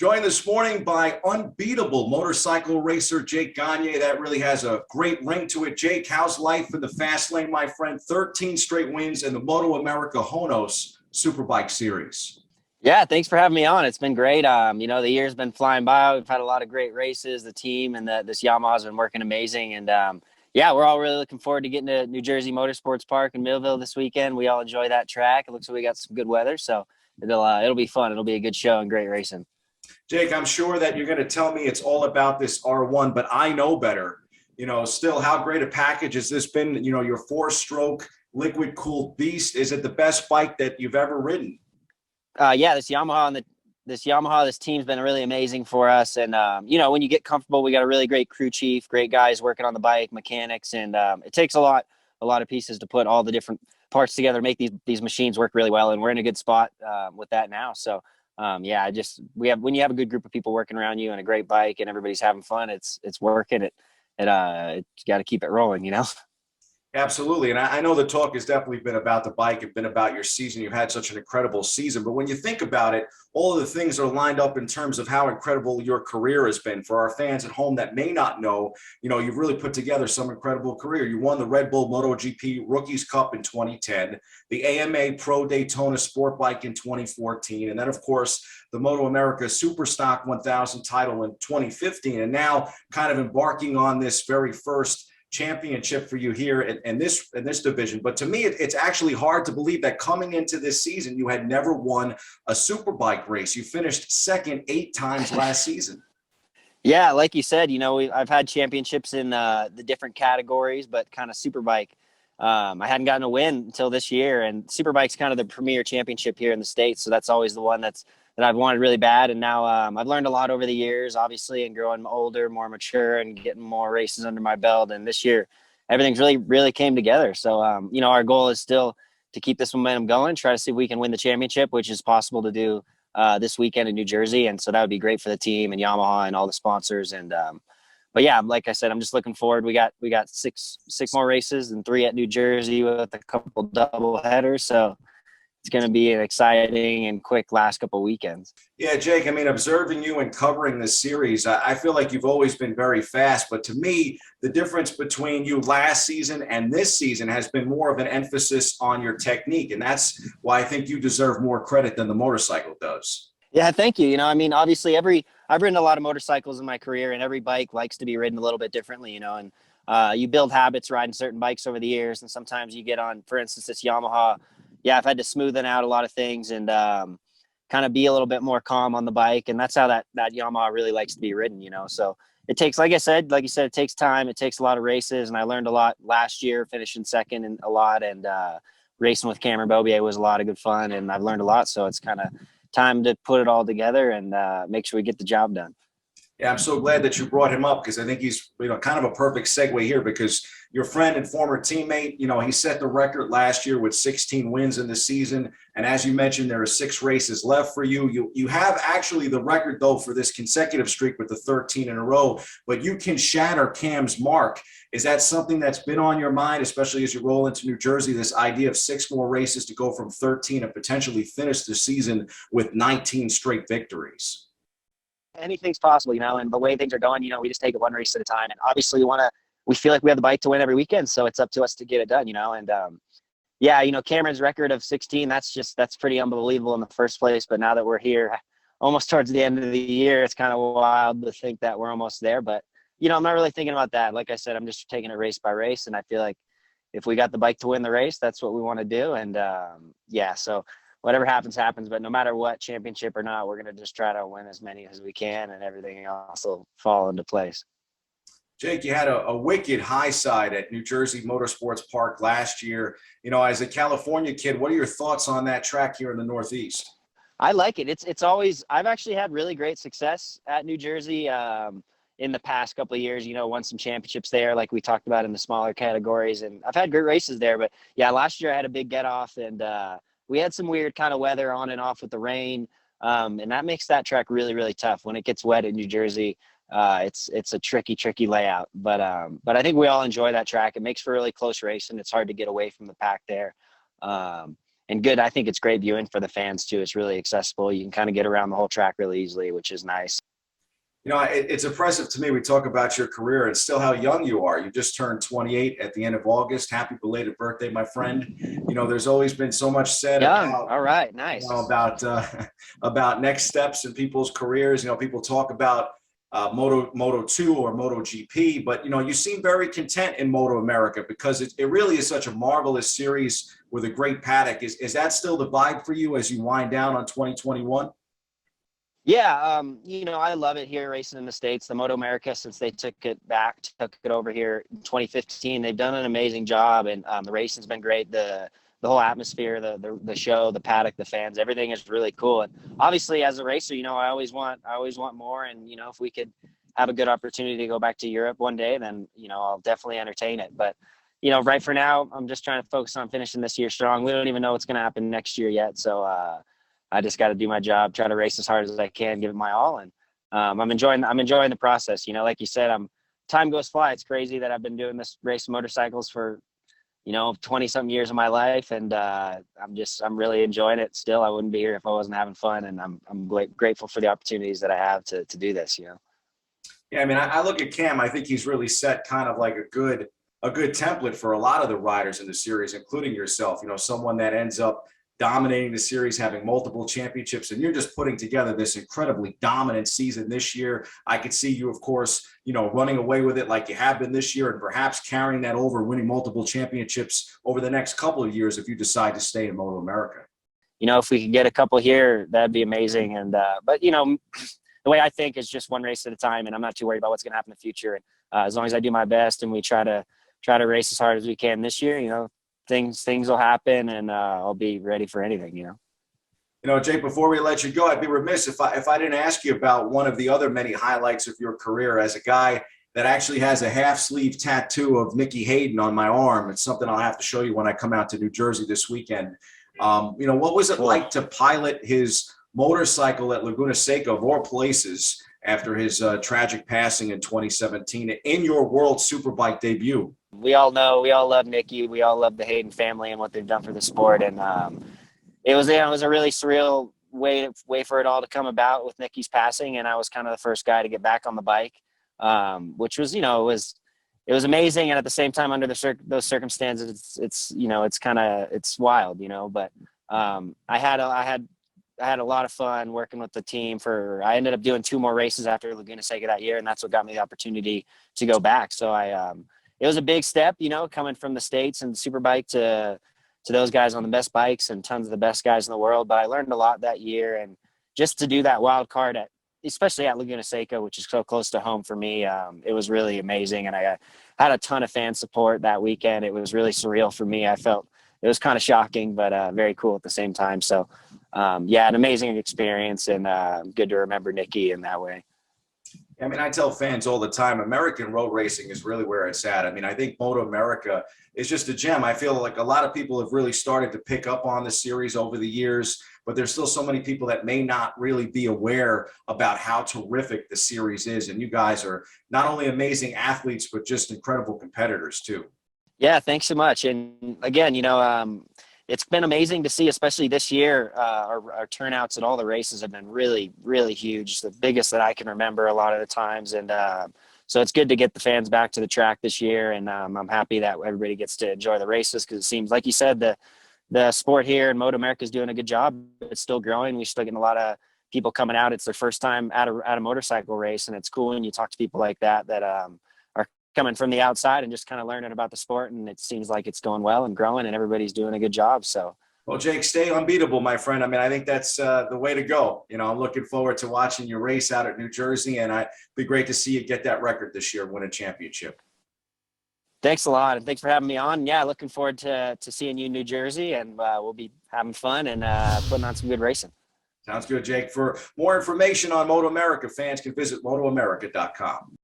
Joined this morning by unbeatable motorcycle racer Jake Gagne. That really has a great ring to it. Jake, how's life in the fast lane, my friend? 13 straight wins in the Motoamerica Honos Superbike Series. Yeah, thanks for having me on. It's been great. The year's been flying by. We've had a lot of great races. The team and this Yamaha's been working amazing. And yeah, we're all really looking forward to getting to New Jersey Motorsports Park in Millville this weekend. We all enjoy that track. It looks like we got some good weather, so it'll be fun. It'll be a good show and great racing. Jake, I'm sure that you're going to tell me it's all about this R1, but I know better. Still, how great a package has this been? Your four-stroke liquid-cooled beast. Is it the best bike that you've ever ridden? Yeah, this team's been really amazing for us. And, when you get comfortable, we got a really great crew chief, great guys working on the bike, mechanics. And it takes a lot of pieces to put all the different parts together, make these machines work really well. And we're in a good spot with that now. So, when you have a good group of people working around you and a great bike and everybody's having fun, it's working. You got to keep it rolling, Absolutely. And I know the talk has definitely been about the bike and been about your season. You've had such an incredible season. But when you think about it, all of the things are lined up in terms of how incredible your career has been. For our fans at home that may not know, you've really put together some incredible career. You won the Red Bull MotoGP Rookies Cup in 2010, the AMA Pro Daytona Sport Bike in 2014, and then, of course, the Motoamerica Superstock 1000 title in 2015. And now kind of embarking on this very first championship for you here in this division. But to me, it's actually hard to believe that coming into this season, you had never won a superbike race. You finished second 8 times last season. Yeah, like you said, I've had championships in the different categories, but kind of superbike, I hadn't gotten a win until this year. And superbike's kind of the premier championship here in the States, so that's always the one that I've wanted really bad. And now I've learned a lot over the years, obviously, and growing older, more mature, and getting more races under my belt. And this year, everything's really came together. So, our goal is still to keep this momentum going, try to see if we can win the championship, which is possible to do this weekend in New Jersey. And so that would be great for the team and Yamaha and all the sponsors. And but yeah, like I said, I'm just looking forward. We got six more races and 3 at New Jersey with a couple double headers. So it's going to be an exciting and quick last couple weekends. Yeah, Jake, observing you and covering this series, I feel like you've always been very fast. But to me, the difference between you last season and this season has been more of an emphasis on your technique. And that's why I think you deserve more credit than the motorcycle does. Yeah, thank you. Obviously I've ridden a lot of motorcycles in my career, and every bike likes to be ridden a little bit differently, and you build habits riding certain bikes over the years. And sometimes you get on, for instance, this Yamaha. Yeah, I've had to smoothen out a lot of things and kind of be a little bit more calm on the bike. And that's how that Yamaha really likes to be ridden, So it takes, like you said, it takes time. It takes a lot of races. And I learned a lot last year, finishing second and a lot. And racing with Cameron Bobier was a lot of good fun. And I've learned a lot. So it's kind of time to put it all together and make sure we get the job done. Yeah, I'm so glad that you brought him up because I think he's kind of a perfect segue here because your friend and former teammate, he set the record last year with 16 wins in the season. And as you mentioned, there are 6 races left for you. You have actually the record, though, for this consecutive streak with the 13 in a row, but you can shatter Cam's mark. Is that something that's been on your mind, especially as you roll into New Jersey, this idea of 6 more races to go from 13 and potentially finish the season with 19 straight victories? Anything's possible, and the way things are going, we just take it one race at a time. And obviously we feel like we have the bike to win every weekend. So it's up to us to get it done, and Cameron's record of 16, that's pretty unbelievable in the first place. But now that we're here almost towards the end of the year, it's kind of wild to think that we're almost there. But, I'm not really thinking about that. Like I said, I'm just taking it race by race. And I feel like if we got the bike to win the race, that's what we want to do. And so whatever happens, happens. But no matter what, championship or not, we're going to just try to win as many as we can, and everything else will fall into place. Jake, you had a wicked high side at New Jersey Motorsports Park last year. As a California kid, what are your thoughts on that track here in the Northeast? I like it. It's always, I've actually had really great success at New Jersey in the past couple of years, won some championships there, like we talked about in the smaller categories. And I've had great races there. But yeah, last year I had a big get off, and we had some weird kind of weather on and off with the rain. And that makes that track really, really tough. When it gets wet in New Jersey, it's a tricky layout. But I think we all enjoy that track. It makes for a really close race, and it's hard to get away from the pack there. and good. I think it's great viewing for the fans too. It's really accessible. You can kind of get around the whole track really easily, which is nice. It's impressive to me. We talk about your career and still how young you are. You just turned 28 at the end of August. Happy belated birthday, my friend. There's always been so much said Young. about, All right. Nice. about next steps in people's careers. People talk about Moto 2 or Moto GP, but you seem very content in Motoamerica because it really is such a marvelous series with a great paddock. Is that still the vibe for you as you wind down on 2021? Yeah, I love it here racing in the States. The Motoamerica, since they took it over here in 2015, they've done an amazing job, and the racing's been great. The whole atmosphere, the show, the paddock, the fans, everything is really cool. And obviously, as a racer, I always want more. And if we could have a good opportunity to go back to Europe one day, then I'll definitely entertain it. But right for now, I'm just trying to focus on finishing this year strong. We don't even know what's going to happen next year yet, so I just got to do my job, try to race as hard as I can, give it my all. And I'm enjoying the process. Like you said, time goes fly. It's crazy that I've been doing this race motorcycles for, 20 something years of my life. And I'm really enjoying it still. I wouldn't be here if I wasn't having fun. And I'm grateful for the opportunities that I have to do this, Yeah. I mean, I look at Cam, I think he's really set kind of like a good template for a lot of the riders in the series, including yourself, someone that ends up dominating the series, having multiple championships, and you're just putting together this incredibly dominant season this year. I could see you, of course, running away with it like you have been this year, and perhaps carrying that over, winning multiple championships over the next couple of years if you decide to stay in Motoamerica. If we could get a couple here, that'd be amazing. And but the way I think is just one race at a time, and I'm not too worried about what's going to happen in the future. And as long as I do my best and we try to race as hard as we can this year, things will happen, and I'll be ready for anything. Jake, before we let you go, I'd be remiss if I didn't ask you about one of the other many highlights of your career as a guy that actually has a half sleeve tattoo of Nicky Hayden on my arm. It's something I'll have to show you when I come out to New Jersey this weekend. What was it like to pilot his motorcycle at Laguna Seca, of all places, after his tragic passing in 2017 in your World Superbike debut? We all love Nicky. We all love the Hayden family and what they've done for the sport. And it was a really surreal way for it all to come about with Nicky's passing. And I was kind of the first guy to get back on the bike, which was, it was amazing. And at the same time, under those circumstances, it's wild, but I had a lot of fun working with the team. I ended up doing 2 more races after Laguna Seca that year, and that's what got me the opportunity to go back. So it was a big step, coming from the States and Superbike to those guys on the best bikes and tons of the best guys in the world. But I learned a lot that year, and just to do that wild card especially at Laguna Seca, which is so close to home for me, it was really amazing. And I had a ton of fan support that weekend. It was really surreal for me. I felt it was kind of shocking, but very cool at the same time. So an amazing experience, and good to remember Nicky in that way. I mean, I tell fans all the time, American road racing is really where it's at. I mean, I think Motoamerica is just a gem. I feel like a lot of people have really started to pick up on the series over the years, but there's still so many people that may not really be aware about how terrific the series is. And you guys are not only amazing athletes, but just incredible competitors too. Yeah, thanks so much. And again, it's been amazing to see, especially this year. Our turnouts at all the races have been really, really huge. The biggest that I can remember a lot of the times. And so it's good to get the fans back to the track this year. And I'm happy that everybody gets to enjoy the races, because it seems, like you said, the sport here in Motoamerica is doing a good job. It's still growing. We're still getting a lot of people coming out. It's their first time at a motorcycle race. And it's cool when you talk to people like that are coming from the outside and just kind of learning about the sport, and it seems like it's going well and growing, and everybody's doing a good job. So, well, Jake, stay unbeatable, my friend. I mean, I think that's the way to go. I'm looking forward to watching you race out at New Jersey, and it'd be great to see you get that record this year, win a championship. Thanks a lot, and thanks for having me on. Yeah, looking forward to seeing you in New Jersey, and we'll be having fun and putting on some good racing. Sounds good, Jake. For more information on Motoamerica, fans can visit motoamerica.com.